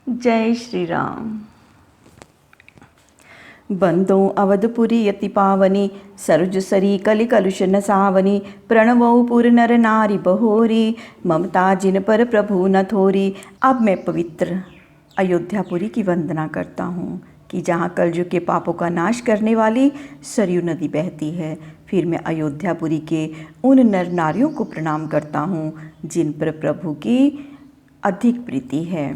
जय श्री राम। बंदो अवधपुरी अति पावनी, सरुज सरी कलि कलुष न सावनी। प्रणवो पुर नर नारी बहोरी, ममता जिन पर प्रभु न थोरी। अब मैं पवित्र अयोध्यापुरी की वंदना करता हूँ कि जहाँ कलयुग के पापों का नाश करने वाली सरयू नदी बहती है। फिर मैं अयोध्यापुरी के उन नर नारियों को प्रणाम करता हूँ जिन पर प्रभु की अधिक प्रीति है।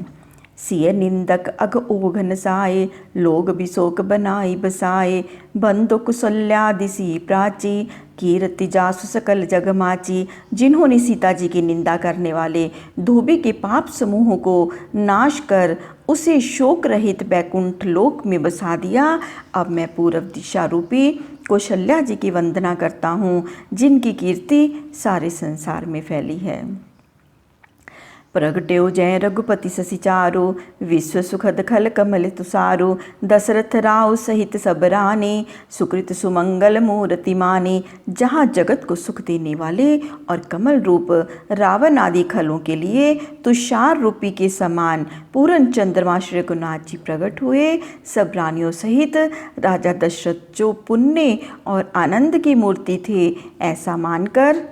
सिय निंदक अग ओघन साए, लोग बिशोक बनाई बसाए। बंदो कुशल्यादिसी प्राची, कीर्ति जासु सकल जगमाची। जिन्होंने सीता जी की निंदा करने वाले धोबी के पाप समूहों को नाश कर उसे शोक रहित बैकुंठ लोक में बसा दिया। अब मैं पूर्व दिशा रूपी कौशल्या जी की वंदना करता हूँ जिनकी कीर्ति सारे संसार में फैली है। प्रगट्यो जय रघुपति शशि चारु, विश्व सुखद खल कमल तुषारु। दशरथ राव सहित सब रानी, सुकृत सुमंगल मूर्ति मानी। जहाँ जगत को सुख देने वाले और कमल रूप रावण आदि खलों के लिए तुषार रूपी के समान पूर्ण चंद्रमा श्री रघुनाथ जी प्रकट हुए। सब रानियों सहित राजा दशरथ जो पुण्य और आनंद की मूर्ति थे, ऐसा मानकर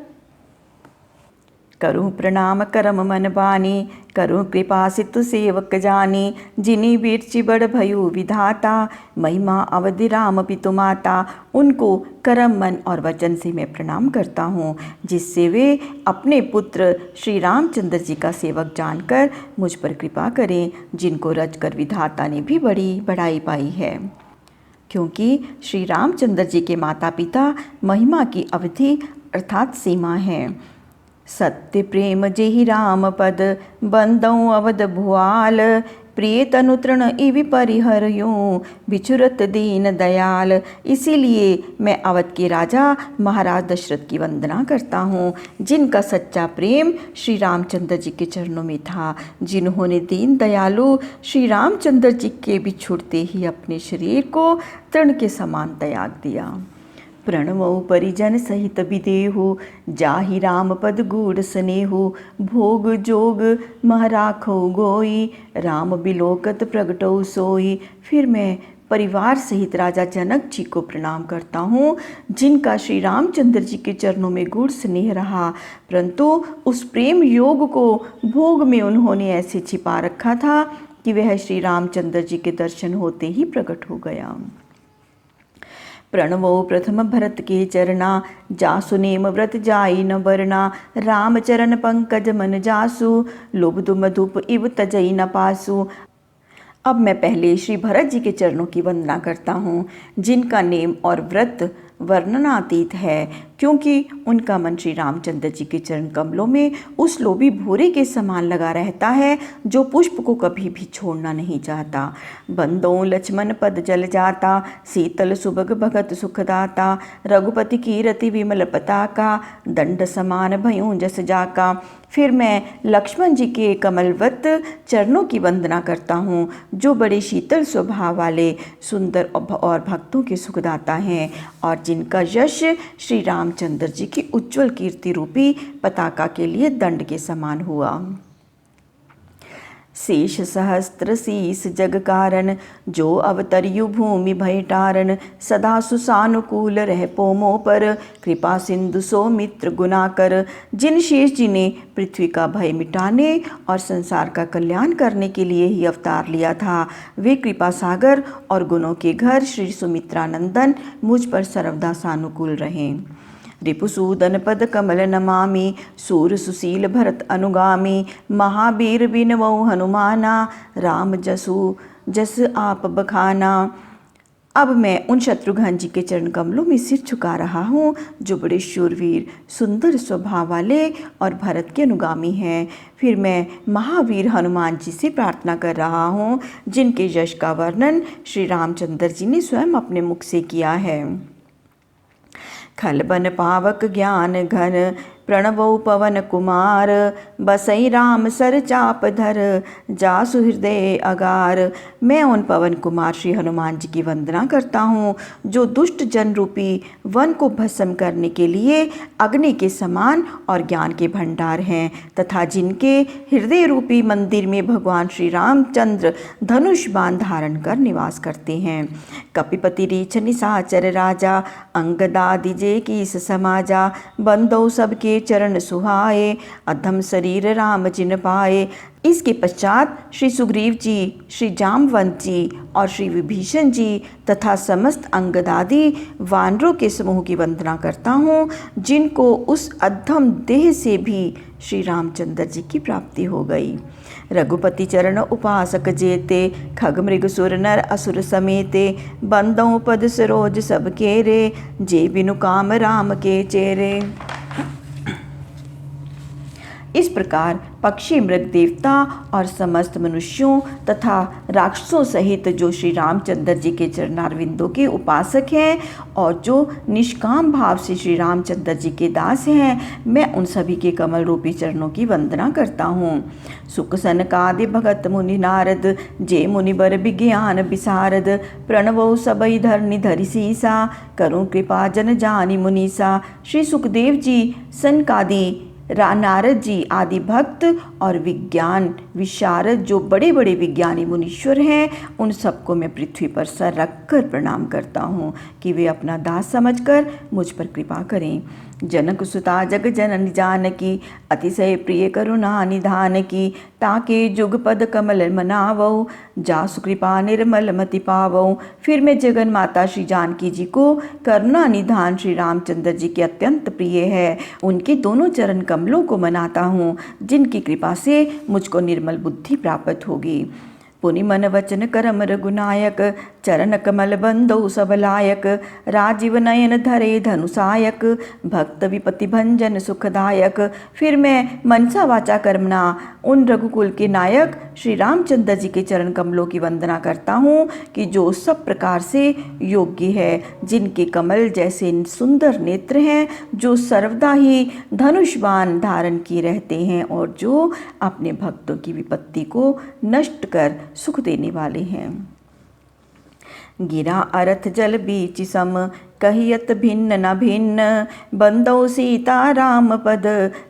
करूँ प्रणाम करम मन बानी। करूँ कृपा सितु सेवक जानी, जिनी वीरचि बड़ भयु विधाता। महिमा अवधि राम पितु माता। उनको करम मन और वचन से मैं प्रणाम करता हूँ जिससे वे अपने पुत्र श्री रामचंद्र जी का सेवक जानकर मुझ पर कृपा करें, जिनको रचकर विधाता ने भी बड़ी बड़ाई पाई है। क्योंकि श्री रामचंद्र जी के माता पिता महिमा की अवधि अर्थात सीमा है। सत्य प्रेम जेहि राम पद, बंदौ अवध भुआल। प्रिय तनु तृण इवि परिहरयूं, बिछुरत दीन दयाल। इसीलिए मैं अवध के राजा महाराज दशरथ की वंदना करता हूँ जिनका सच्चा प्रेम श्री रामचंद्र जी के चरणों में था, जिन्होंने दीन दयालु श्री रामचंद्र जी के बिछुड़ते ही अपने शरीर को तृण के समान त्याग दिया। प्रणवो परिजन सहित विदेहु, जाहि राम पद गूढ़ स्नेहु। भोग जोग महराखो गोई, राम बिलोकत प्रगटौ सोई। फिर मैं परिवार सहित राजा जनक जी को प्रणाम करता हूँ जिनका श्री रामचंद्र जी के चरणों में गूढ़ स्नेह रहा, परंतु उस प्रेम योग को भोग में उन्होंने ऐसे छिपा रखा था कि वह श्री रामचंद्र जी के दर्शन होते ही प्रकट हो गया। प्रणवो प्रथम भरत के चरना, जासु नेम व्रत जाई न बरना। राम चरण पंकज मन जासु, लुब्धु मधुप इव तजई न पासु। अब मैं पहले श्री भरत जी के चरणों की वंदना करता हूँ जिनका नेम और व्रत वर्णनातीत है, क्योंकि उनका मन श्री रामचंद्र जी के चरण कमलों में उस लोभी भूरे के समान लगा रहता है जो पुष्प को कभी भी छोड़ना नहीं चाहता। बंदो लक्ष्मण पद जल जाता, शीतल सुभग भगत सुखदाता। रघुपति कीरति विमल पताका, दंड समान भयों जस जाका। फिर मैं लक्ष्मण जी के कमलवत चरणों की वंदना करता हूँ जो बड़े शीतल स्वभाव वाले, सुंदर और भक्तों के सुखदाता हैं और जिनका यश श्री रामचंद्र जी की उज्जवल कीर्ति रूपी पताका के लिए दंड के समान हुआ। शेष सहस्त्र शीस जग कारण, जो अवतरियु भूमि भय टारण। सदा सुसानुकूल रह पोमो पर, कृपा सिंधु सौमित्र गुना कर। जिन शेष जी ने पृथ्वी का भय मिटाने और संसार का कल्याण करने के लिए ही अवतार लिया था, वे कृपा सागर और गुणों के घर श्री सुमित्रानंदन मुझ पर सर्वदा सानुकूल रहें। रिपुसूदन पद कमल नमामि, सूर सुशील भरत अनुगामी। महावीर बिनवौ हनुमाना, राम जसु जस आप बखाना। अब मैं उन शत्रुघ्न जी के चरण कमलों में सिर झुका रहा हूँ जो बड़े शूरवीर, सुंदर स्वभाव वाले और भरत के अनुगामी हैं। फिर मैं महावीर हनुमान जी से प्रार्थना कर रहा हूँ जिनके यश का वर्णन श्री रामचंद्र जी ने स्वयं अपने मुख से किया है। खल बन पावक ज्ञान घन, प्रणवो पवन कुमार, बसई राम सर चाप धर, जासु हृदय अगार। मैं उन पवन कुमार श्री हनुमान जी की वंदना करता हूँ जो दुष्ट जन रूपी वन को भस्म करने के लिए अग्नि के समान और ज्ञान के भंडार हैं, तथा जिनके हृदय रूपी मंदिर में भगवान श्री रामचंद्र धनुष बाण धारण कर निवास करते हैं। कपिपति रीछ निशाचर राजा, अंगदादि जे कीस समाजा, बंदो सबके चरण सुहाए, अधम शरीर राम जिन पाए। इसके पश्चात श्री सुग्रीव जी, श्री जामवंत जी और श्री विभीषण जी तथा समस्त अंगदादि वानरों के समूह की वंदना करता हूँ, जिनको उस अधम देह से भी श्री रामचंद्र जी की प्राप्ति हो गई। रघुपति चरण उपासक जेते, खग मृग सुर नर असुर समेते, बंदों पद सरोज सब केरे, जे बिनु काम राम के चेरे। इस प्रकार पक्षी मृग देवता और समस्त मनुष्यों तथा राक्षसों सहित जो श्री रामचंद्र जी के चरणारविंदों के उपासक हैं और जो निष्काम भाव से श्री रामचंद्र जी के दास हैं, मैं उन सभी के कमल रूपी चरणों की वंदना करता हूँ। सुख सनकादि भगत मुनि नारद, जे मुनिबर विज्ञान विशारद, प्रणवो सबई धरनि धरि सीसा, करूँ कृपा जन जानि मुनीसा। श्री सुखदेव जी, सनकादि नारद जी आदि भक्त और विज्ञान विशारद जो बड़े बड़े विज्ञानी मुनीश्वर हैं, उन सबको मैं पृथ्वी पर सर रखकर प्रणाम करता हूँ कि वे अपना दास समझकर मुझ पर कृपा करें। जनक सुता जग जननी जानकी, अतिशय प्रिय करुणा निधान की, ताके जुगपद कमल मनावो, जासु कृपा निर्मल मति पावो। फिर मैं जगन माता श्री जानकी जी को करुणा निधान श्री रामचंद्र जी के अत्यंत प्रिय है, उनके दोनों चरण कमलों को मनाता हूँ, जिनकी कृपा से मुझको निर्मल बुद्धि प्राप्त होगी। पुनि मन वचन करम रघुनायक, चरण कमल बंदो सब लायक, राजीव नयन धरे धनुषायक, भक्त विपति भंजन सुखदायक। फिर मैं मनसा वाचा कर्मणा उन रघुकुल के नायक श्री रामचंद्र जी के चरण कमलों की वंदना करता हूँ कि जो सब प्रकार से योग्य है, जिनके कमल जैसे सुंदर नेत्र हैं, जो सर्वदा ही धनुष बाण धारण किए रहते हैं और जो अपने भक्तों की विपत्ति को नष्ट कर सुख देने वाले हैं। गिरा अरथ जल बीच सम, कहियत भिन्न न भिन्न, बंदो सीता राम पद,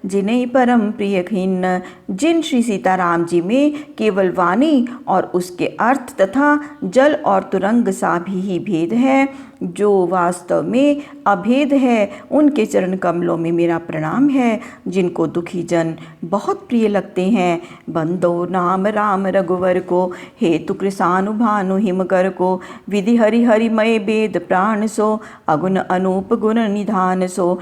जिन्हें परम प्रिय खिन्न। जिन श्री सीताराम जी में केवल वाणी और उसके अर्थ तथा जल और तुरंग सा भी ही भेद है, जो वास्तव में अभेद है, उनके चरण कमलों में मेरा प्रणाम है, जिनको दुखी जन बहुत प्रिय लगते हैं। बंदो नाम राम रघुवर को, हेतु कृसानु भानु हिमकर को, विधि हरि हरिमय वेद प्राण सो, अगुण अनूप गुण निधान सो।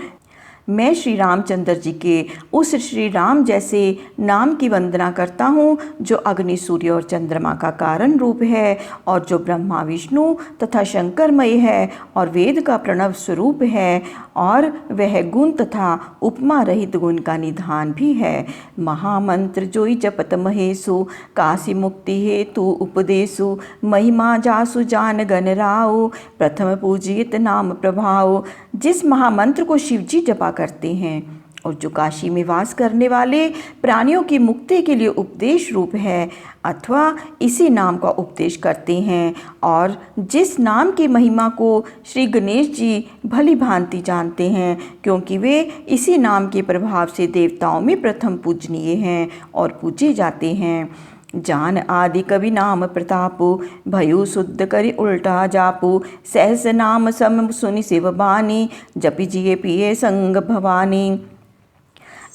मैं श्री रामचंद्र जी के उस श्री राम जैसे नाम की वंदना करता हूँ, जो अग्नि सूर्य और चंद्रमा का कारण रूप है और जो ब्रह्मा विष्णु तथा शंकरमय है और वेद का प्रणव स्वरूप है, और वह गुण तथा उपमा रहित गुण का निधान भी है। महामंत्र जोई जपत महेशु, काशी मुक्ति हेतु उपदेशु, महिमा जासु जान गण राव, प्रथम पूजित नाम प्रभाव। जिस महामंत्र को शिवजी जपा करते हैं और जो काशी में वास करने वाले प्राणियों की मुक्ति के लिए उपदेश रूप है, अथवा इसी नाम का उपदेश करते हैं, और जिस नाम की महिमा को श्री गणेश जी भली भांति जानते हैं, क्योंकि वे इसी नाम के प्रभाव से देवताओं में प्रथम पूजनीय हैं और पूजे जाते हैं। जान आदि कवि नाम प्रतापु, भयु शुद्ध करि उल्टा जापु, सहस नाम सम सुनि शिव बानी, जपि जिए पिए संग भवानी।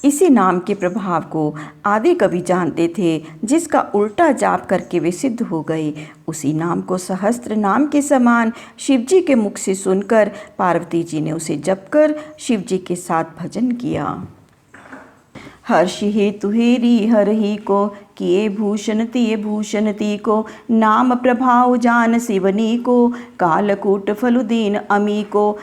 इसी नाम के प्रभाव को आदि कवि जानते थे, जिसका उल्टा जाप करके वे सिद्ध हो गए। उसी नाम को सहस्त्र नाम के समान शिवजी के मुख से सुनकर पार्वती जी ने उसे जपकर शिवजी के साथ भजन किया। हर्षि हेतु हेरी हरहि को, किए भूषण तिये भूषण ती को, नाम प्रभाव जान शिवनी को, कालकूट फलुदीन अमी को।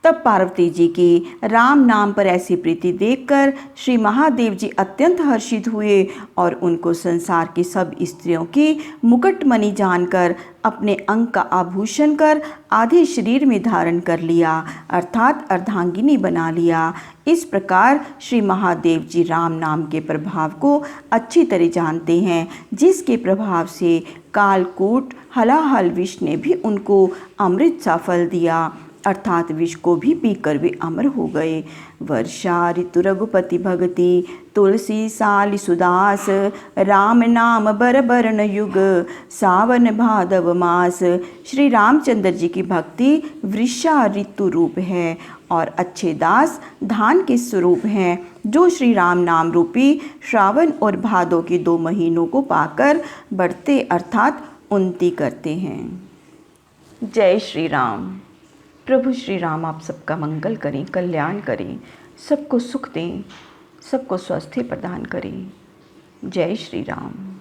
तब पार्वती जी की राम नाम पर ऐसी प्रीति देखकर श्री महादेव जी अत्यंत हर्षित हुए और उनको संसार की सब स्त्रियों की मुकुटमणि जानकर अपने अंग का आभूषण कर आधे शरीर में धारण कर लिया, अर्थात अर्धांगिनी बना लिया। इस प्रकार श्री महादेव जी राम नाम के प्रभाव को अच्छी तरह जानते हैं, जिसके प्रभाव से कालकूट हलाहल विष ने भी उनको अमृत सा फल दिया, अर्थात विष को भी पीकर वे अमर हो गए। वर्षा ऋतु रघुपति भगति तुलसी साल सुदास, राम नाम बरबरन युग सावन भादव मास। श्री रामचंद्र जी की भक्ति वृषा ऋतु रूप है और अच्छे दास धान के स्वरूप हैं, जो श्री राम नाम रूपी श्रावण और भादो के 2 महीनों को पाकर बढ़ते अर्थात उन्नति करते हैं। जय श्री राम। प्रभु श्री राम आप सबका मंगल करें, कल्याण करें, सबको सुख दें, सबको स्वास्थ्य प्रदान करें। जय श्री राम।